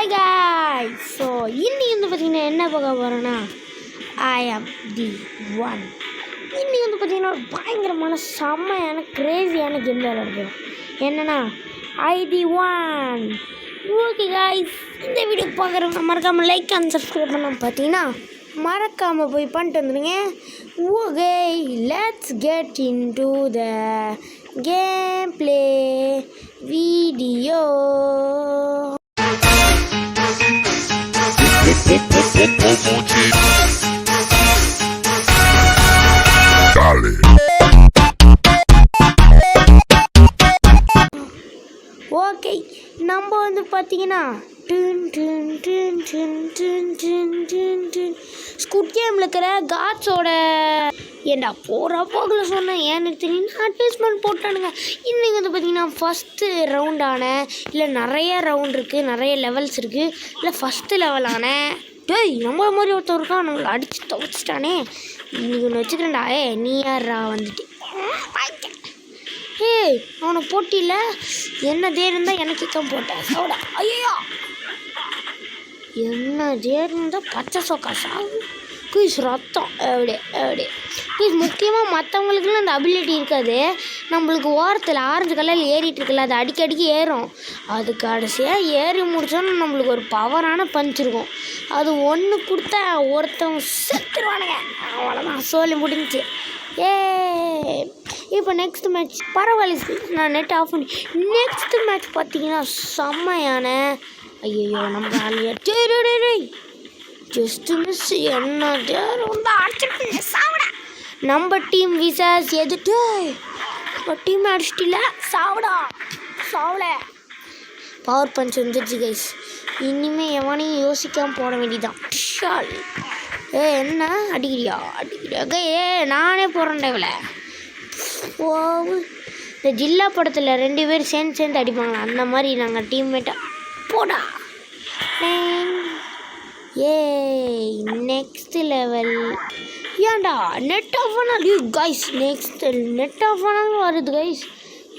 Hi guys. So இன்னைக்கு வந்து பார்த்தீங்கன்னா என்ன பார்க்க போகிறோன்னா ஐ ஆம் தி ஒன். இன்னைக்கு வந்து பார்த்தீங்கன்னா ஒரு பயங்கரமான செம்மையான கிரேசியான கேம் விளையாட போகிறோம். என்னென்னா ஐ தி ஒன். ஓகே காய்ஸ், இந்த வீடியோ பார்க்குறவங்க மறக்காமல் லைக் அண்ட் சப்ஸ்கிரைப் பண்ண பார்த்தீங்கன்னா மறக்காமல் போய் பண்ணிட்டு வந்துடுங்க. Okay, let's get in to the game play video. Dale. Okay, நம்ம வந்து பார்த்தீங்கன்னா ஸ்குட் கேமில் இருக்கிற காட்ஸோட ஏண்டா போகிற போக்கில் சொன்னேன் ஏன்னு தெரியுன்னா அட்வர்டைஸ்மெண்ட் போட்டானுங்க. இன்றைக்கி வந்து பார்த்திங்கன்னா ஃபஸ்ட்டு ரவுண்டான இல்லை நிறைய ரவுண்ட் இருக்குது, நிறைய லெவல்ஸ் இருக்குது. இல்லை ஃபஸ்ட்டு லெவலான டேய் நம்மள மாதிரி ஒருத்தர் இருக்கான், நம்மளை அடித்து துவச்சிட்டானே. இன்றைக்கி ஒன்று வச்சுக்கிறேன்டா. நீ யாரா வந்துட்டு அவனை போட்டியில் என்ன தேர் இருந்தால் எனக்கு தான் போட்டேன் சவுடா. ஐயோ என்ன தேர் இருந்தால் பச்சை சொக்கா சாவு குயிஸ் ரத்தம் எப்படி குயிஸ். முக்கியமாக மற்றவங்களுக்குலாம் அந்த அபிலிட்டி இருக்காது. நம்மளுக்கு ஓரத்தில் ஆரஞ்சு கலரில் ஏறிட்டு இருக்குல்ல, அது அடிக்கடிக்கு ஏறும். அது கடைசியாக ஏறி முடிச்சோன்னு நம்மளுக்கு ஒரு பவரான பஞ்ச் இருக்கும். அது ஒன்று கொடுத்தா ஒருத்தவங்க செத்துருவானுங்க. அவ்வளோதான், சொல்லி முடிஞ்சிச்சு. இப்போ நெக்ஸ்ட் மேட்ச் பரவாயில்ல, நான் நெட் ஆஃப் பண்ணி நெக்ஸ்ட் மேட்ச் பார்த்தீங்கன்னா செம்மையான ஐயோ நம்ம ஆளியா ஜஸ்ட் மிஸ் என்ன ரொம்ப அடிச்சிட்டு சாவிட. நம்ம டீம் விசாஸ் எதுட்டு நம்ம டீம் அடிச்சிட்டில சாவிடா சாவல. பவர் பஞ்ச் வந்துடுச்சு கைஸ். இனிமேல் எவனையும் யோசிக்காமல் போட வேண்டியதான். என்ன அடிக்கிறியா நானே போகிறேன்டா இவளை. இந்த ஜில்லா படத்தில் 2 பேர் சேர்ந்து அடிப்பாங்களா, அந்த மாதிரி நாங்கள் டீம்மேட்டாக போடா. நெக்ஸ்ட் லெவல் ஏன்டா நெட் ஆஃப் ஆனால் கைஸ், நெக்ஸ்ட் நெட் ஆஃப் ஆனாலும் வருது கைஸ்.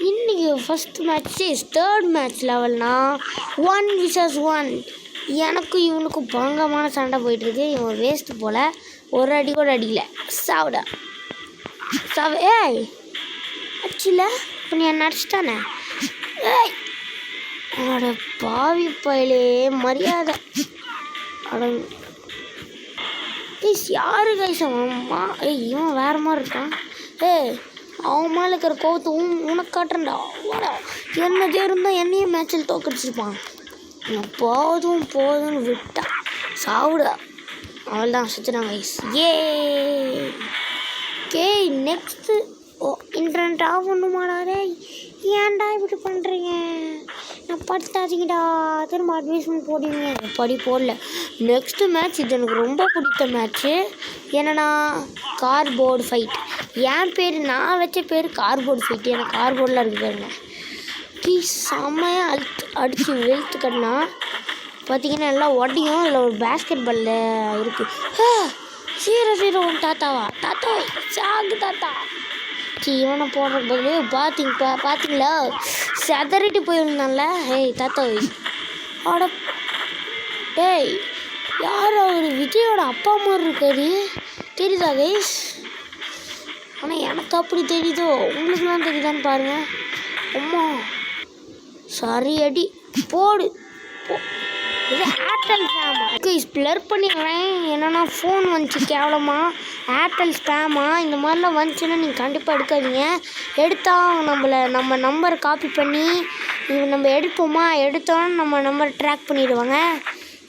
இன்றைக்கி ஃபஸ்ட் மேட்ச்சு தேர்ட் மேட்ச் லெவல்னா 1 vs 1. எனக்கும் இவனுக்கும் பங்கமான சண்டை போயிட்டுருக்கு. இவன் வேஸ்ட்டு போல், ஒரு அடி கூட அடிக்கல. சாவிடா சாவ. அச்சில்ல இப்போ நீ என்ன அடிச்சிட்டானே. அட பாவி பயலே மரியாதை. அட யாரு கைஸ் அம்மா. இவன் வேறு மாதிரி இருக்கான். அவன் மேலே இருக்கிற கோவத்தை உனக்கு காட்டுறேன்டா. வாடா, என்னதே இருந்தால் என்னையே மேட்சில் தோக்கடிச்சிருப்பான். போதும்னு விட்டா சாவுடா. அவள்தான் சுற்றுறாங்க கைஸ். நெக்ஸ்ட்டு இன்டர்நெட் ஆஃப் பண்ணுமாடாரே. ஏன்டா இப்படி பண்ணுறீங்க? நான் படுத்தாதீங்கடா, திரும்ப அட்வைஸ்மெண்ட் போடுவீங்க. படி போடல. நெக்ஸ்ட்டு மேட்ச் இது எனக்கு ரொம்ப பிடித்த மேட்ச்சு. என்னன்னா கார்போர்டு ஃபைட். என் பேர் நான் வச்ச பேர் கார்போர்டு ஃபைட்டு. எனக்கு கார்போர்டில் இருக்குது பாருங்க. செம்மையாக அடித்து வெளுத்து கட்டினா பார்த்தீங்கன்னா நல்லா ஒடியும். அதில் ஒரு பேஸ்கெட் பாலில் இருக்குது. சீரோ உன் தாத்தாவா? தாத்தா சாகு தாத்தா. இவனை போடுற பதிலே பார்த்தீங்களா செதறிட்டு போயிருந்தான்ல. தாத்தா ஆட யார் அவர்? விஜயோட அப்பா மாதிரி இருக்காரு, தெரியுதா கைஸ்? ஆனால் எனக்கு அப்படி தெரியுதோ, உங்களுக்குலாம் தெரியுதான்னு பாருங்கள். அம்மா சரி அடி போடு. இது ஏர்டெல் ஸ்பேமா ஸ்ப்ளர் பண்ணிடுறேன். என்னென்னா ஃபோன் வந்துச்சு கேவலமாக. ஏர்டெல் ஸ்பேமா இந்த மாதிரிலாம் வந்துச்சுன்னா நீங்கள் கண்டிப்பாக எடுக்காதீங்க. எடுத்தால் நம்ம நம்பரை காப்பி பண்ணி நம்ம எடுப்போமா, எடுத்தோன்னு நம்ம நம்பரை ட்ராக் பண்ணிடுவாங்க.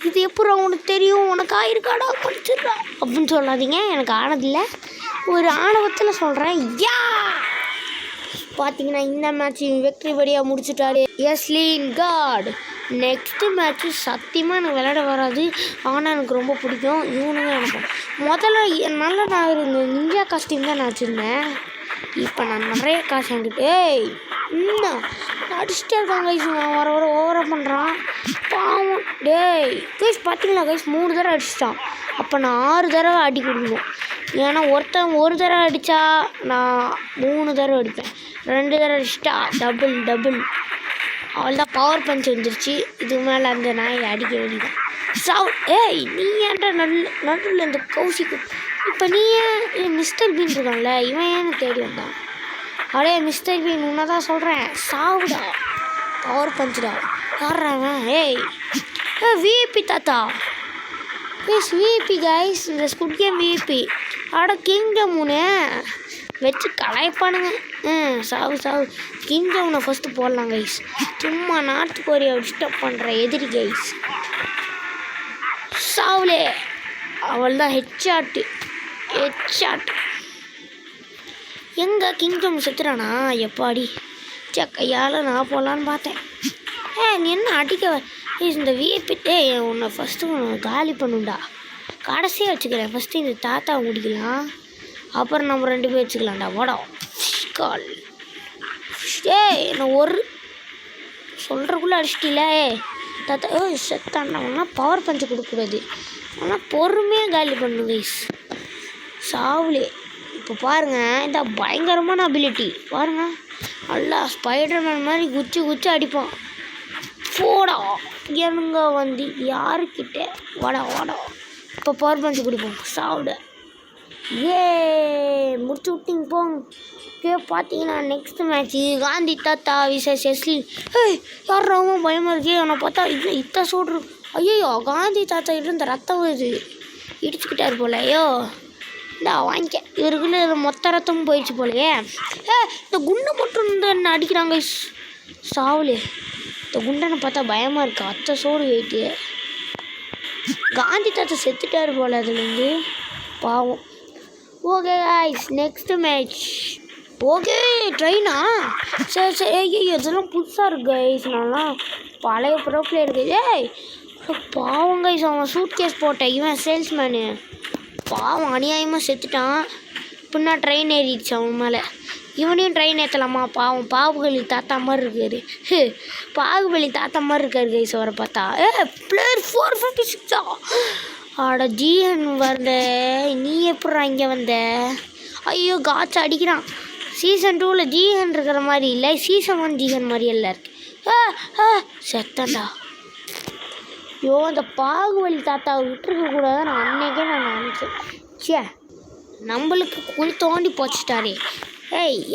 இது எப்படி உனக்கு தெரியும்? உனக்கு ஆயிருக்காடா படிச்சிடுறா அப்படின்னு சொல்லாதீங்க. எனக்கு ஆனதில்லை, ஒரு ஆணவத்தில் சொல்கிறேன். பார்த்தீங்கன்னா இந்த மேட்ச் வெற்றி படியாக முடிச்சுட்டாரு எஸ்லின் காட். நெக்ஸ்ட்டு மேட்ச்சு சத்தியமாக எனக்கு விளையாட வராது, ஆனால் எனக்கு ரொம்ப பிடிக்கும். இவனுங்க எனக்கு முதல்ல நான் இந்த நிஞ்சா காஸ்டியூம் தான் நான் வச்சுருந்தேன். இப்போ நான் நிறைய காசு என்கிட்ட இன்னும் அடிச்சுட்டே இருக்காங்க கைஸ். வர ஓவராக பண்ணுறான் பாவம். கைஸ் பார்த்தீங்களா கைஸ், 3 தடவை அடிச்சிட்டான். அப்போ நான் 6 தடவை அடி கொடுக்கணும். ஏன்னா ஒருத்தன் 1 தடவை அடித்தா நான் 3 தடவை அடிப்பேன். 2 தடவை அடிச்சிட்டா டபுள். அவள்தான் பவர் பஞ்ச் வந்துருச்சு. இதுக்கு மேலே அந்த நாயை அடிக்க வேண்டியதான். சாவு. ஏய் நீ ஏன்டா நடுவில் இந்த கௌசிக்கு இப்போ நீ ஏன் மிஸ்டர் பீன் இருக்கான்ல இவன் ஏன்னு தேடி வந்தான். அடே மிஸ்டர் பீன் உன்னை தான் சொல்கிறேன், சாவுடா. பவர் பஞ்சுடா. யார்றாவன்? ஏய் விஐபி தாத்தா. ப்ளீஸ் விஐபி கைஸ், இந்த ஸ்குட் கேம் விஐபி. அட கிங்டம்னு வச்சு கலாய்ப்பானுங்க. சாவு சாவு. கிங்டம்னை ஃபஸ்ட்டு போடலாம் கைஸ். சும்மா நார்த் கொரியா டிஸ்டர்ப் பண்ணுற எதிரி கைஸ். சாவுலே. அவள் தான் ஹெட்ஷாட்டு. எங்கே கிங்டம் செத்துறானா? எப்பாடி கையால் நான் போடலான்னு பார்த்தேன். நீ என்ன அடிக்க இந்த விஐபி? உன்னை ஃபஸ்ட்டு காலி பண்ணுண்டா. கடைசியாக வச்சுக்கிறேன். ஃபஸ்ட்டு இந்த தாத்தாவை முடிக்கலாம், அப்புறம் நம்ம 2 பேர் வச்சுக்கலாம்டா. வாடா கால். நான் ஒரு சொல்கிறக்குள்ளே அடிச்சிட்டில. தாத்தா செத்தாண்டா. பவர் பஞ்சு கொடுக்கக்கூடாது, ஆனால் பொறுமையாக காலி பண்ணு கைஸ். சாவுலே. இப்போ பாருங்கள், இந்த பயங்கரமான அபிலிட்டி பாருங்கள். நல்லா ஸ்பைடர்மேன் மாதிரி குச்சி அடிப்பான். போடா எங்க வந்து யாருக்கிட்ட. வாடா இப்போ பவர் பஞ்சு கொடுப்போம். சாவுட. முடிச்சு விட்டிங்க போங்க. பார்த்தீங்கன்னா நெக்ஸ்ட் மேட்ச்சு காந்தி தாத்தா விசஸ் எஸ்லி. யார் ரொம்ப பயமாக இருக்கே. அவனை பார்த்தா இத்த சொல்கிற. ஐயோ காந்தி தாத்தா கிட்ட இந்த ரத்தம் வருது. இடிச்சுக்கிட்டாரு போல. ஐயோ இந்தா வாங்கிக்க. இவருக்குள்ள மொத்த ரத்தமும் போயிடுச்சு போலையே. இந்த குண்டை மட்டும் என்ன அடிக்கிறாங்க. சாவுலே. இந்த குண்டனை பார்த்தா பயமாக இருக்கா. அத்தை சோடு வெயிட்டு. காந்தி தாத்தா செத்துட்டாரு போல அதுலேருந்து. பாவம். Okay guys, next match. Okay ட்ரெயினா? சரி ஐயோ இதெல்லாம் புதுசாக இருக்கு கைஸ். நான்லாம் பழைய ப்ரோப்ளே இருக்குது. பாவம் கைஸ், அவன் சூட் கேஸ் போட்டேன். இவன் சேல்ஸ்மேனு பாவம் அநியாயமாக செத்துட்டான். பின்னா ட்ரெயின் ஏறிடுச்சு அவன் மேலே. இவனையும் ட்ரெயின் ஏற்றலாமா? பாவம் பாகுபலி தாத்தா மாதிரி இருக்காரு. பாகுபலி தாத்தா மாதிரி இருக்காரு கைஸ் அவரை பார்த்தா. பிளேயர் 456. ஆட ஜிஹன் வந்த. நீ எப்படா இங்கே வந்த? ஐயோ காய்ச்சா அடிக்கிறான். சீசன் 2ல் ஜிஹன் இருக்கிற மாதிரி இல்லை, சீசன் 1 ஜிஹன் மாதிரி எல்லாம் இருக்கு. செத்தண்டா. ஐயோ அந்த பாகுபலி தாத்தாவை விட்டுருக்கக்கூடாது. நான் அன்னைக்கே நினச்சேன். நம்மளுக்கு குழி தோண்டி போச்சுட்டாரே.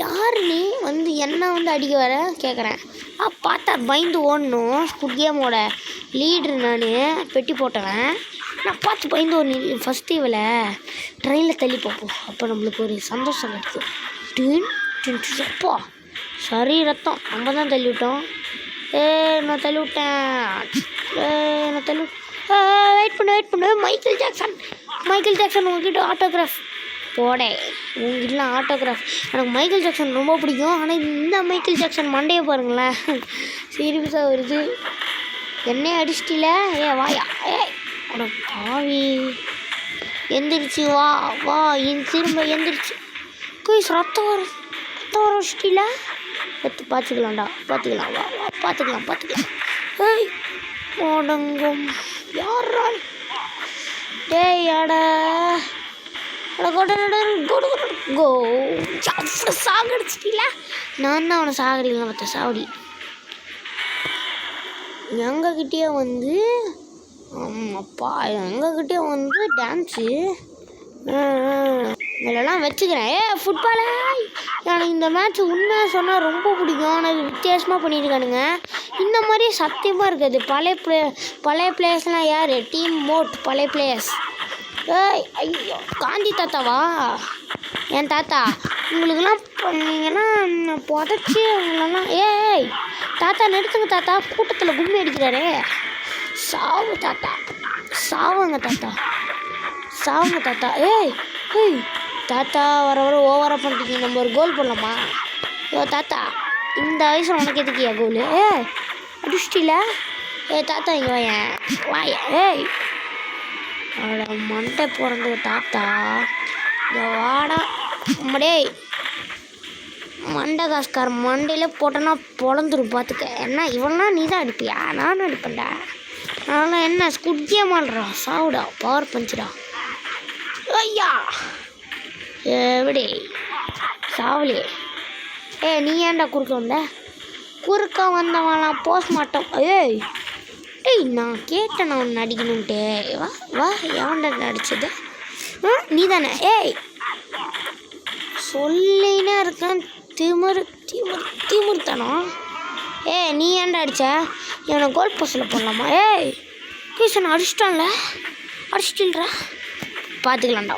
யார் நீ வந்து என்ன வந்து அடிக்க வர கேட்குறேன். பார்த்தா பயந்து ஓடணும். ஸ்குட் கேமோட லீட்ரு நான், பெட்டி போட்டவன். நான் பார்த்து பயந்து ஓடணும். ஃபஸ்ட்டு இவளை ட்ரெயினில் தள்ளி பார்ப்போம், அப்போ நம்மளுக்கு ஒரு சந்தோஷம் கிடைக்கும். அப்பா சரி ரத்தம். நம்ம தான் தள்ளி விட்டோம். நான் தள்ளி விட்டேன். வெயிட் பண்ணு. மைக்கேல் ஜாக்சன் உங்ககிட்ட ஆட்டோகிராஃப் போடே. உங்ககிட்ட ஆட்டோகிராஃப். எனக்கு மைக்கேல் ஜாக்சன் ரொம்ப பிடிக்கும். ஆனால் இந்த மைக்கேல் ஜாக்சன் மண்டையை பாருங்களேன், சீரியஸாக வருது. என்னையே அடிச்சிட்டில. வாயா. அட பாவி. எந்திரிச்சு வா திரும்ப எந்திரிச்சு. குயிஸ் ரத்தம் வர வச்சிட்டில. பார்த்துக்கலாம். ஓடங்கும் யாரால். சாகடிச்சிட்டீல. நான் தான் அவனை சாகடிக்கலாம் மற்ற சாவடி. எங்ககிட்டயே வந்து எங்ககிட்டயே வந்து டான்ஸு இதெல்லாம் வச்சுக்கிறேன். ஃபுட்பாலு எனக்கு இந்த மேட்ச் உண்மையாக சொன்னால் ரொம்ப பிடிக்கும். ஆனால் வித்தியாசமாக பண்ணியிருக்கானுங்க. இந்த மாதிரி சத்தியமாக இருக்காது. பழைய பிளேயர்ஸ்லாம் யார்? டீம் மோட் பழைய பிளேயர்ஸ். ஐயோ காந்தி தாத்தாவா? என் தாத்தா உங்களுக்கெல்லாம் நீங்கன்னா புதைச்சி உங்களெல்லாம். தாத்தா நிறுத்துங்க தாத்தா, கூட்டத்தில் கும்மி அடிக்கிறாரே. சாவுங்க தாத்தா. தாத்தா வர ஓவராக பண்ணிட்டீங்க. நம்ம ஒரு கோல் பண்ணலாமா? தாத்தா இந்த வயசில் உனக்கு எதுக்கியா கோல்? அடிச்சிட்டில. தாத்தா இங்கே வாயா. அவட மண்டை பிறந்த தாத்தா வாடா. நம்மடே மண்டை காசுக்கார மண்டையில் போட்டோன்னா பொழந்துரும் பார்த்துக்க. என்ன இவெல்லாம் நீ தான் அடிப்பியா? நானும் அடிப்பேன்டா. அதெல்லாம் என்ன ஸ்குட் கேம் ஆடுறா. சாவுடா பவர் பஞ்சுடா. ஐயா எப்படி சாவலே. நீ ஏன்டா குறுக்க வந்த? குறுக்கா வந்தவன்லாம் போஸ்ட்மார்ட்டம். ஏய் ஏய் நான் கேட்டேன் நான் ஒன்று நடிக்கணுன்ட்டு. வா வா எவன்டா நடிச்சது? நீ தானே? ஏய் சொல்லினே இருக்கேன். திமுர்த்தனம். ஏய் நீ ஏன்டா அடிச்ச? இவனை கோல் போஸ்டில் போடலாமா? ஏய் கிஷன் அடிச்சிட்டான்ல, அடிச்சிட்டுல்றா. பார்த்துக்கலாம்டா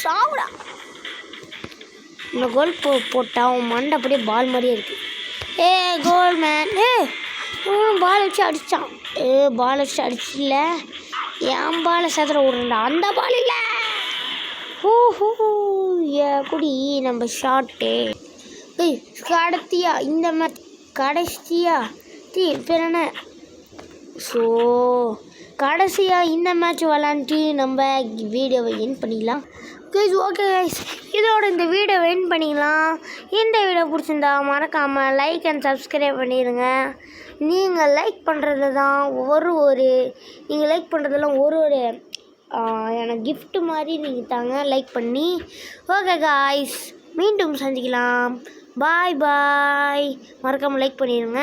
சாவுடா. இந்த கோல் போட்டா உன் மண்டை அப்படியே பால் மாதிரியே இருக்கு. கோல் மேன். பால் வச்சு அடித்தான். பால் வச்சு அடிச்சில்ல, என் பாலை சதுர விட்றா. அந்த பால் இல்லை. குடி நம்ம ஷார்ட்டு. கடத்தியா இந்த மேட்ச் கடைசியா பேர் என்ன? ஸோ கடைசியாக இந்த மேட்ச் விளாண்டுட்டு நம்ம வீடியோவை என் பண்ணிக்கலாம் கைஸ். ஓகே கைஸ், இதோட இந்த வீடியோவை என் பண்ணிக்கலாம். இந்த வீடியோ பிடிச்சிருந்தா மறக்காமல் லைக் அண்ட் சப்ஸ்கிரைப் பண்ணிடுங்க. நீங்கள் லைக் பண்ணுறது தான் நீங்கள் லைக் பண்ணுறதெல்லாம் ஒரு எனக்கு கிஃப்ட் மாதிரி நீங்கள் தாங்க லைக் பண்ணி. ஓகே காய்ஸ், மீண்டும் சந்திக்கலாம். பாய் பாய். மறக்காமல் லைக் பண்ணிடுங்க.